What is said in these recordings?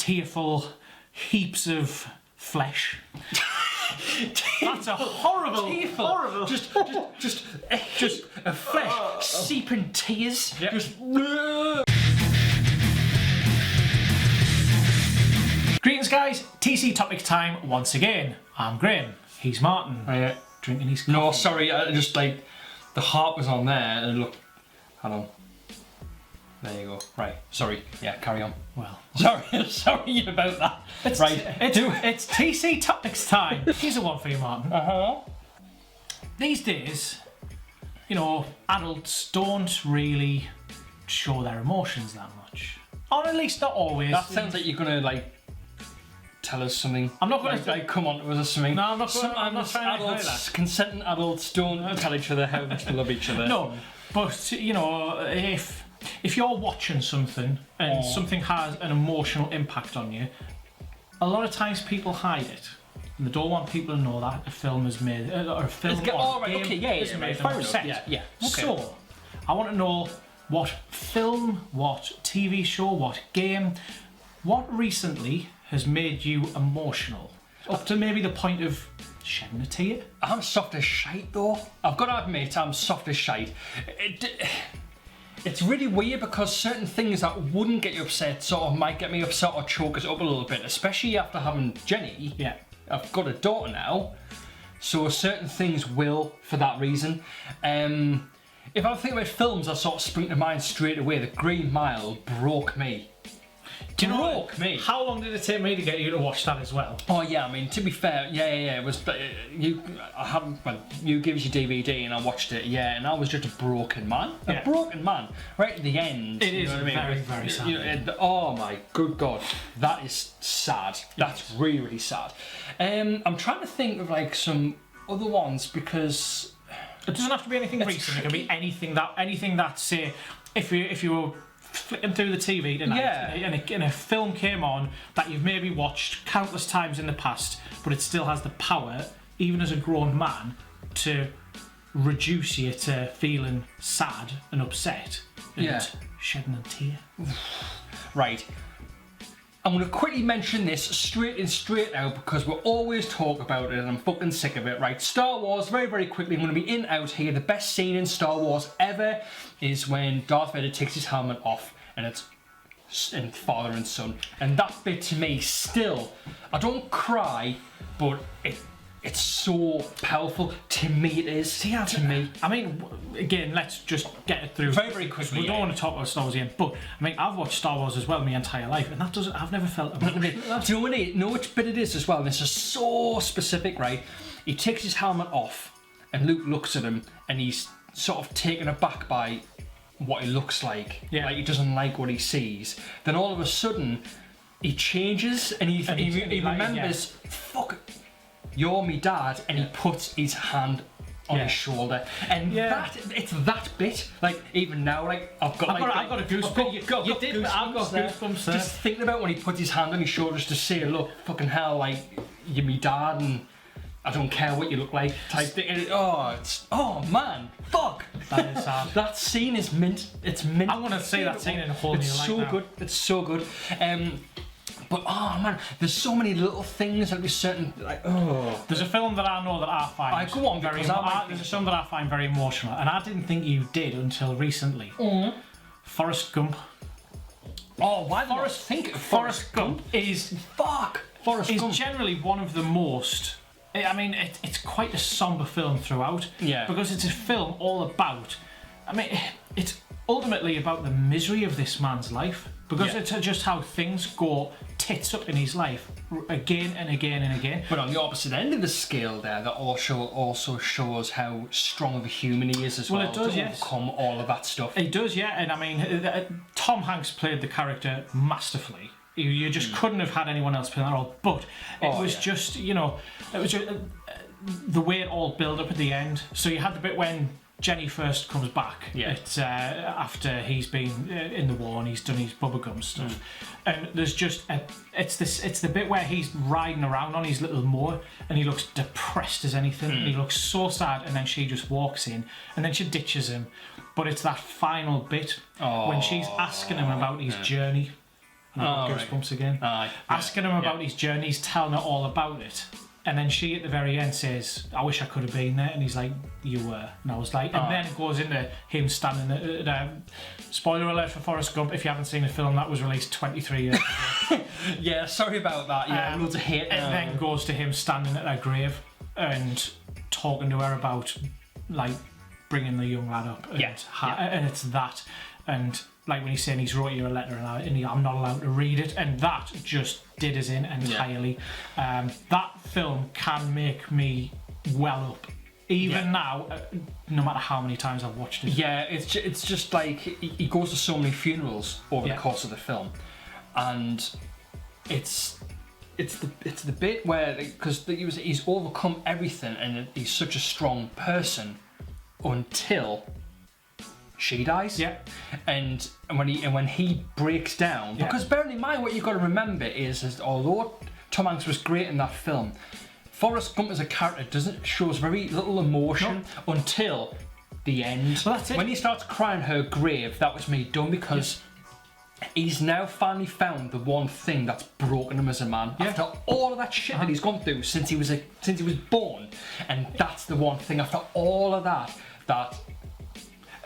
tearful heaps of flesh. That's a horrible, horrible. Just a flesh seeping tears. Yep. Just. Greetings, guys. TC Topics time once again. I'm Graham. He's Martin. Drinking his coffee. No, sorry. Just like the heart was on there, and look. Hold on. There you go. Right. Sorry. Yeah. Carry on. Well, sorry about that. It's TC Topics time. Here's a one for you, Martin. These days, you know, adults don't really show their emotions that much, or at least not always. That sounds like you're gonna like tell us something. I'm not going to like come on with us something. No, I'm not trying to adults, do that. Consenting adults don't tell each other how much they love each other. No, but you know, if you're watching something and something has an emotional impact on you, a lot of times people hide it. And they don't want people to know that a film is made, or a film or a game is made them upset. Yeah. Okay. So, I want to know what film, what TV show, what game, what recently has made you emotional, up to maybe the point of shedding a tear. I'm soft as shite though. I've got to admit, I'm soft as shite. It's really weird because certain things that wouldn't get you upset sort of might get me upset or choke us up a little bit, especially after having Jenny. Yeah. I've got a daughter now, so certain things will for that reason. If I think about films that sort of spring to mind straight away, The Green Mile broke me. Do you know how long did it take me to get you to watch that as well? Oh yeah, I mean to be fair, yeah. It was you gave us your DVD and I watched it, and I was just a broken man, right at the end. It is very, very sad. Oh my good God, that is sad. That's really, really sad. I'm trying to think of like some other ones because it doesn't have to be anything recent. It can be anything that say if you were flicking through the TV tonight and a film came on that you've maybe watched countless times in the past, but it still has the power, even as a grown man, to reduce you to feeling sad and upset and shedding a tear. Right. I'm going to quickly mention this straight out because we'll always talk about it and I'm fucking sick of it. Right, Star Wars, very, very quickly, I'm going to be in out here. The best scene in Star Wars ever is when Darth Vader takes his helmet off and it's in father and son. And that bit to me still, I don't cry, but it's so powerful. To me it is. To me. I mean, again, let's just get it through very, very quickly. We don't want to talk about Star Wars again, but I mean, I've watched Star Wars as well my entire life, and I've never felt Do you know which bit it is as well? And this is so specific, right? He takes his helmet off, and Luke looks at him, and he's sort of taken aback by what he looks like. Yeah. Like he doesn't like what he sees. Then all of a sudden, he changes, and he remembers, fuck. You're me dad, and he puts his hand on his shoulder, and it's that bit. Like even now, like I've got a goosebump. I've got goosebumps. Just thinking about when he puts his hand on his shoulder just to say, "Look, fucking hell, like you're me dad, and I don't care what you look like." Type thing. And oh man, fuck. That is sad. That scene is mint. It's mint. I want to see that scene in a whole new light. It's so good. It's so good. But oh man, there's so many little things that we certain like. There's a film that I know that I find there's a film that I find very emotional, and I didn't think you did until recently. Forrest Gump. Oh, why Forrest Gump is generally one of the most. I mean, it's quite a somber film throughout. Yeah. Because it's a film all about. I mean, it's ultimately about the misery of this man's life. Because it's just how things go tits up in his life again and again and again. But on the opposite end of the scale there, that also shows how strong of a human he is as well. Well, it does, to overcome all of that stuff. It does, yeah. And I mean, Tom Hanks played the character masterfully. You just couldn't have had anyone else play that role. But it was just, you know, it was just, the way it all built up at the end. So you had the bit when Jenny first comes back. It's after he's been in the war and he's done his bubblegum stuff, and there's just it's the bit where he's riding around on his little mower and he looks depressed as anything. And he looks so sad, and then she just walks in and then she ditches him. But it's that final bit when she's asking him about his journey, And I got goosebumps again. Asking him about his journey, he's telling her all about it. And then she at the very end says, I wish I could have been there. And he's like, you were. And I was like, and then it goes into him standing at spoiler alert for Forrest Gump, if you haven't seen the film, that was released 23 years ago. Yeah, sorry about that. Yeah, loads of hate. And then goes to him standing at her grave and talking to her about, like, bringing the young lad up. And, and it's that. And like when he's saying he's wrote you a letter and I'm not allowed to read it, and that just did us in entirely. That film can make me well up even now, no matter how many times I've watched it. Yeah, it's just like he goes to so many funerals over the course of the film, and it's the bit where, because he's overcome everything and he's such a strong person until she dies. Yeah. And when he breaks down, because bearing in mind what you've got to remember is although Tom Hanks was great in that film, Forrest Gump as a character shows very little emotion until the end. Well, that's it. When he starts crying her grave, that was me done, because he's now finally found the one thing that's broken him as a man. After all of that shit that he's gone through since he was born, and that's the one thing after all of that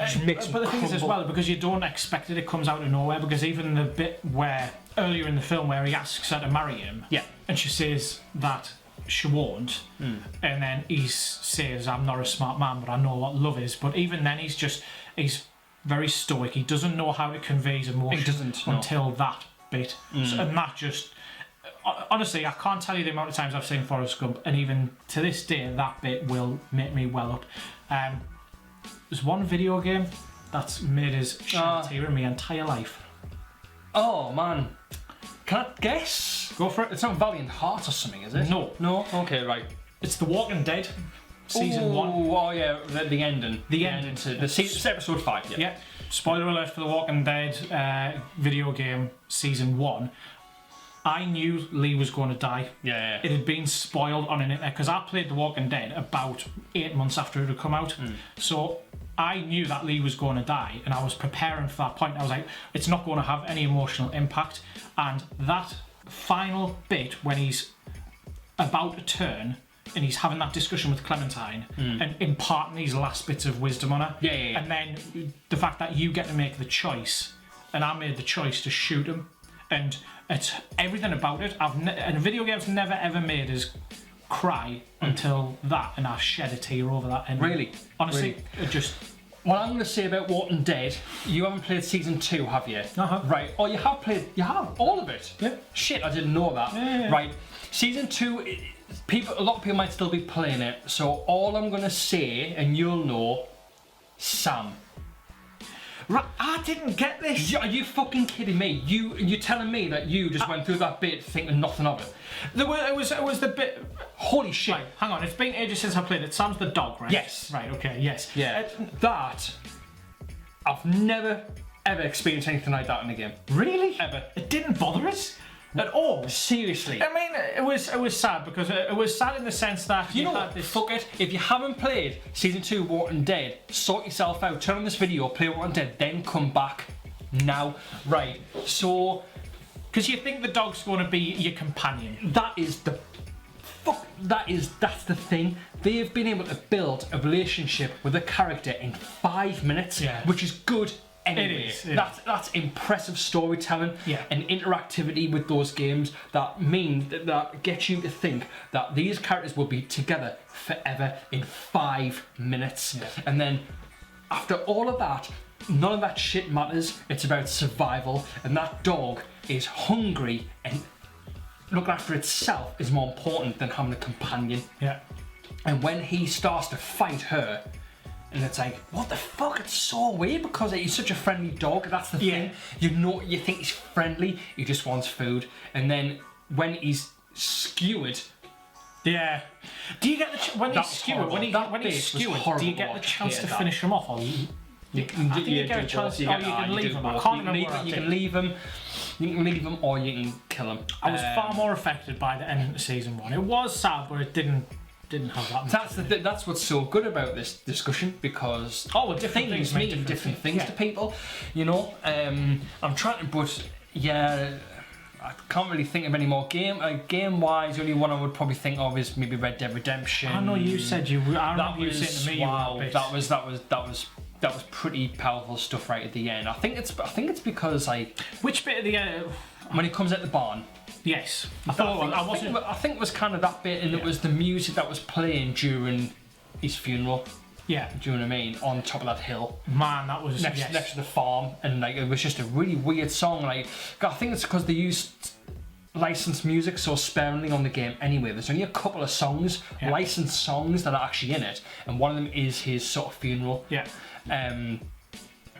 just makes him but the thing is as crumble. well, because you don't expect it comes out of nowhere, because even the bit where earlier in the film where he asks her to marry him, and she says that she won't, and then he says, I'm not a smart man but I know what love is, but even then he's very stoic. He doesn't know how to convey his emotion until that bit. So, and that just, honestly, I can't tell you the amount of times I've seen Forrest Gump, and even to this day that bit will make me well up. There's one video game that's made us shed a tear in my entire life. Oh man, can I guess? Go for it. It's not Valiant Heart or something, is it? No. Okay, right. It's The Walking Dead, season 1. Oh yeah, the ending. The ending. It's episode 5. Yeah. Spoiler alert for The Walking Dead video game, season 1. I knew Lee was going to die. Yeah. It had been spoiled on an internet, because I played The Walking Dead about 8 months after it had come out. So I knew that Lee was going to die, and I was preparing for that point. I was like, it's not going to have any emotional impact. And that final bit when he's about to turn and he's having that discussion with Clementine and imparting these last bits of wisdom on her. Yeah. And then the fact that you get to make the choice, and I made the choice to shoot him, and it's everything about it. And video games never ever made us cry until that, and I shed a tear over that. And really? Honestly, really? it just... What I'm going to say about Walking Dead, you haven't played season 2, have you? Right. Oh, you have all of it? Yeah. Shit, I didn't know that. Yeah. Right. Season 2, a lot of people might still be playing it, so all I'm going to say, and you'll know, Sam. Right, I didn't get this. Are you fucking kidding me? You're telling me that you just went through that bit thinking nothing of it? It was the bit... Holy shit. Right, hang on, it's been ages since I played it. Sam's the dog, right? Yes. Right, okay, yes. Yeah. I've never, ever experienced anything like that in a game. Really? Ever. It didn't bother us at all. Seriously. I mean, it was sad, because it was sad in the sense that you know what? Fuck it. If you haven't played season 2 Walking Dead, sort yourself out. Turn on this video, play Walking Dead, then come back now. Right. So, because you think the dog's going to be your companion. That's the thing. They've been able to build a relationship with a character in 5 minutes, which is good. Anyway, it is. That's impressive storytelling and interactivity with those games that gets you to think that these characters will be together forever in 5 minutes. And then after all of that, none of that shit matters. It's about survival, and that dog is hungry, and looking after itself is more important than having a companion. Yeah. And when he starts to fight her, and it's like, what the fuck? It's so weird, because he's such a friendly dog. That's the thing. You think he's friendly. He just wants food. And then when he's skewered, do you get when he's skewered? When he's skewered, do you get the chance to finish him off, or you get a chance? You can leave him. I can't remember. You can leave him. You can leave him, or you can kill him. I was far more affected by the end of season 1. It was sad, but it didn't have that much. That's what's so good about this discussion, because different things mean different things to people, you know. I'm trying to, but I can't really think of any more game-wise. The only one I would probably think of is maybe Red Dead Redemption. I know you said you. I remember you saying to me, wow, that was pretty powerful stuff right at the end. I think it's because which bit of the when he comes at the barn. Yes, I think it was kind of that bit, and it was the music that was playing during his funeral. Yeah, do you know what I mean? On top of that hill, man, that was next to the farm, and like it was just a really weird song. Like I think it's because they used licensed music so sparingly on the game. Anyway, there's only a couple of songs, licensed songs that are actually in it, and one of them is his sort of funeral. Yeah.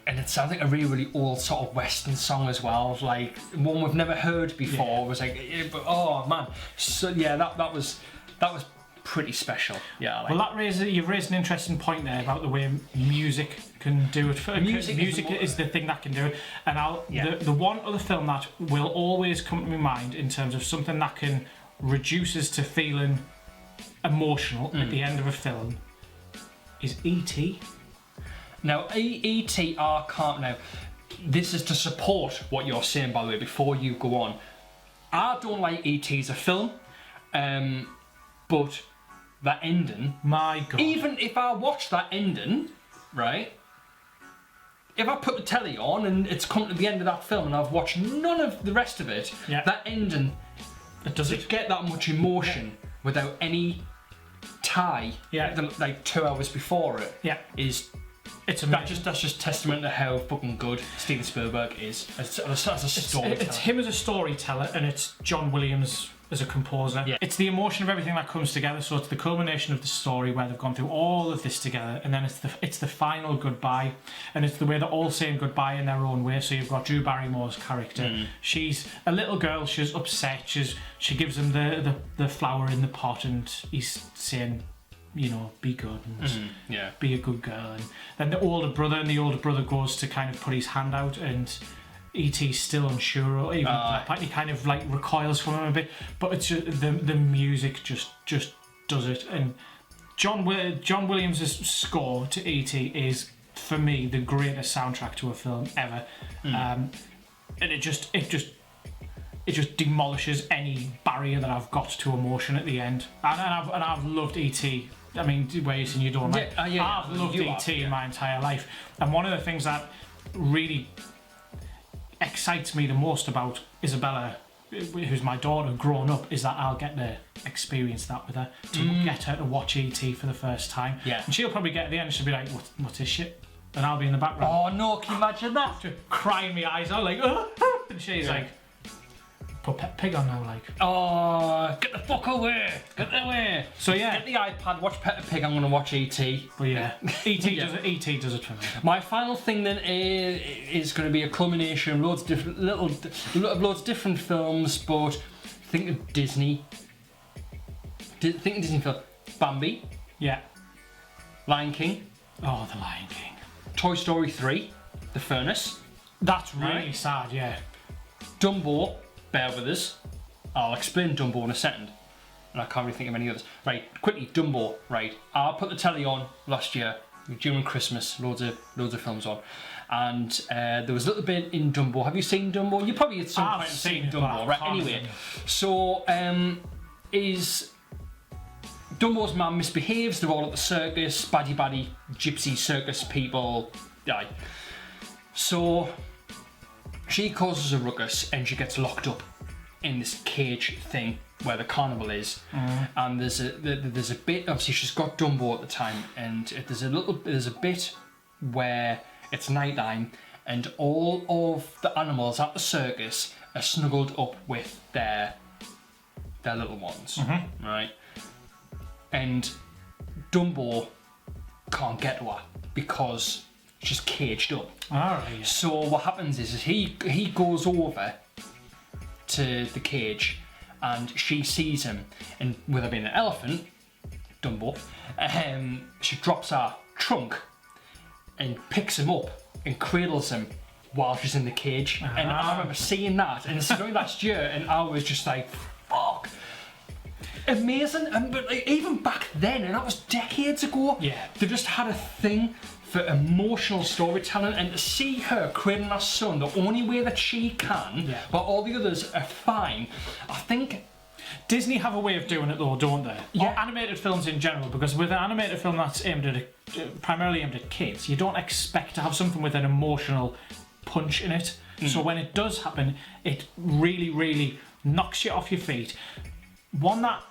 And it sounds like a really, really old sort of Western song as well, like one we've never heard before. It was like, oh man, so yeah, that was pretty special. Yeah. Well, you've raised an interesting point there about the way music can do it. Music is the thing that can do it. And the one other film that will always come to my mind in terms of something that can reduce us to feeling emotional at the end of a film is E.T. Now, E.T. Now, this is to support what you're saying, by the way, before you go on. I don't like E.T. as a film, but that ending... My God. Even if I watch that ending, right, if I put the telly on and it's come to the end of that film and I've watched none of the rest of it, that ending, does it get that much emotion without any tie, like 2 hours before it, it's amazing. That's just testament to how fucking good Steven Spielberg is as a storyteller. It's him as a storyteller, and it's John Williams as a composer. Yeah. It's the emotion of everything that comes together. So it's the culmination of the story where they've gone through all of this together, and then it's the final goodbye, and it's the way they're all saying goodbye in their own way. So you've got Drew Barrymore's character. She's a little girl. She's upset. She gives him the flower in the pot, and he's saying, you know, be good and be a good girl. And then the older brother goes to kind of put his hand out, and E.T.'s still unsure, or even he kind of like recoils from him a bit. But it's just, the music just does it. And John Williams' score to E.T. is, for me, the greatest soundtrack to a film ever. And it just demolishes any barrier that I've got to emotion at the end. And I've loved E.T. I mean, where you saying you don't like? I've loved E.T. my entire life. And one of the things that really excites me the most about Isabella, who's my daughter growing up, is that I'll get to experience that with her, to get her to watch E.T. for the first time. Yeah. And she'll probably get to the end and she'll be like, what's this shit? And I'll be in the background. Oh no, can you imagine that? Just crying my eyes out like, and she's like, put Peppa Pig on now, like. Oh, get the fuck away! Get away! So yeah, get the iPad, watch Peppa Pig. I'm gonna watch E.T. But yeah, E.T. does it. E.T. does it for me. My final thing then is going to be a culmination of loads of different films, but think of Disney. Think of Disney film. Bambi. Yeah. Lion King. Oh, the Lion King. Toy Story 3. The Furnace. That's really sad. Yeah. Dumbo. Bear with us. I'll explain Dumbo in a second. And I can't really think of any others. Right, quickly, Dumbo. Right, I put the telly on last year during Christmas. Loads of films on, and there was a little bit in Dumbo. Have you seen Dumbo? You probably at some point seen Dumbo, right? Anyway, so is Dumbo's mum misbehaves. They're all at the circus. Baddie gypsy circus people die. So she causes a ruckus and she gets locked up in this cage thing where the carnival is. And there's a bit, obviously she's got Dumbo at the time, and there's a bit where it's nighttime and all of the animals at the circus are snuggled up with their little ones, right? And Dumbo can't get to her because she's caged up. Alright. So what happens is he goes over to the cage and she sees him, and with her being an elephant, Dumbo, she drops her trunk and picks him up and cradles him while she's in the cage. And I remember seeing that, and this was only last year, and I was just like, fuck. Amazing. But like, even back then, and that was decades ago, they just had a thing for emotional storytelling, and to see her cradling her son the only way that she can, but all the others are fine. I think Disney have a way of doing it though, don't they? Yeah. Or animated films in general, because with an animated film that's primarily aimed at kids, you don't expect to have something with an emotional punch in it. So when it does happen, it really, really knocks you off your feet. One that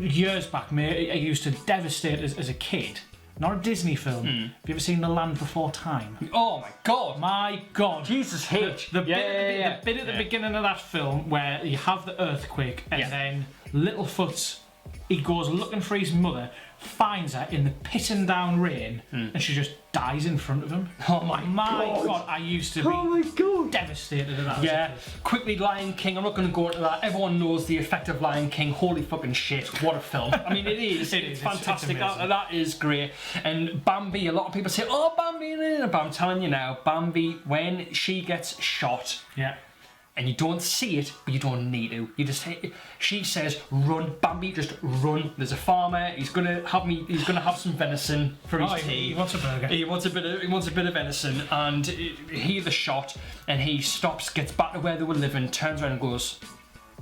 years back I used to devastate as a kid. Not a Disney film. Have you ever seen The Land Before Time? oh my god, My God. Jesus H. The bit at the beginning of that film where you have the earthquake and then Littlefoot, he goes looking for his mother, finds her in the pitting down rain, and she just dies in front of him. Oh my God, I used to be devastated at that. Yeah, quickly, Lion King. I'm not going to go into that. Everyone knows the effect of Lion King. Holy fucking shit, what a film. I mean, it is. It's fantastic. That is great. And Bambi, a lot of people say, oh, Bambi, but I'm telling you now, Bambi, when she gets shot, and you don't see it, but you don't need to. You just, she says, run, Bambi, just run. There's a farmer. He's gonna have some venison for his tea. He wants a burger. He wants a bit of venison, and he hears the shot, and he stops, gets back to where they were living, turns around and goes,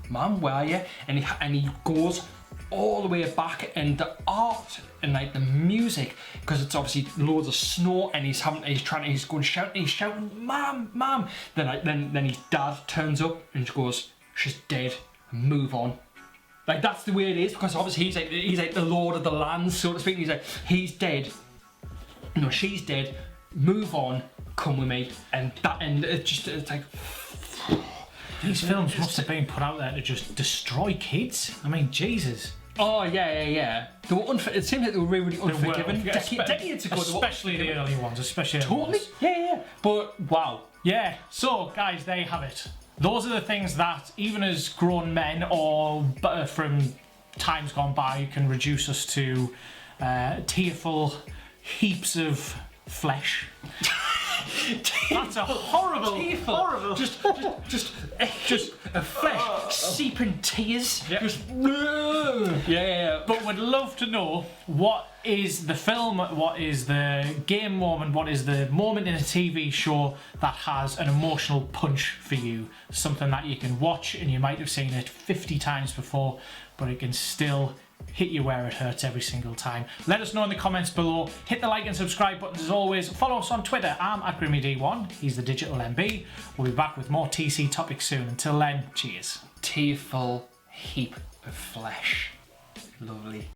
"Mum, where are you?" And he goes all the way back, and the art and like the music, because it's obviously loads of snow, and he's going shouting, "Mum, Mum!" Then his dad turns up and goes, "She's dead. Move on." Like that's the way it is, because obviously he's like the lord of the land, so to speak. He's like, he's dead. No, she's dead. Move on. Come with me. And it's like. These films must have been put out there to just destroy kids. I mean, Jesus. Oh yeah. They were it seems like they were really unforgiving. Decades ago, especially the early ones, especially. Totally. Yeah. But wow. Yeah. So, guys, there you have it. Those are the things that, even as grown men or from times gone by, can reduce us to tearful heaps of flesh. That's a horrible. Just a flesh seeping tears. Just yeah. But would love to know what is the film, what is the game moment, what is the moment in a TV show that has an emotional punch for you. Something that you can watch and you might have seen it 50 times before, but it can still hit you where it hurts every single time. Let us know in the comments below. Hit the like and subscribe buttons as always. Follow us on Twitter. I'm @GrimmyD1. He's the Digital MB. We'll be back with more TC topics soon. Until then, cheers. Tearful heap of flesh. Lovely.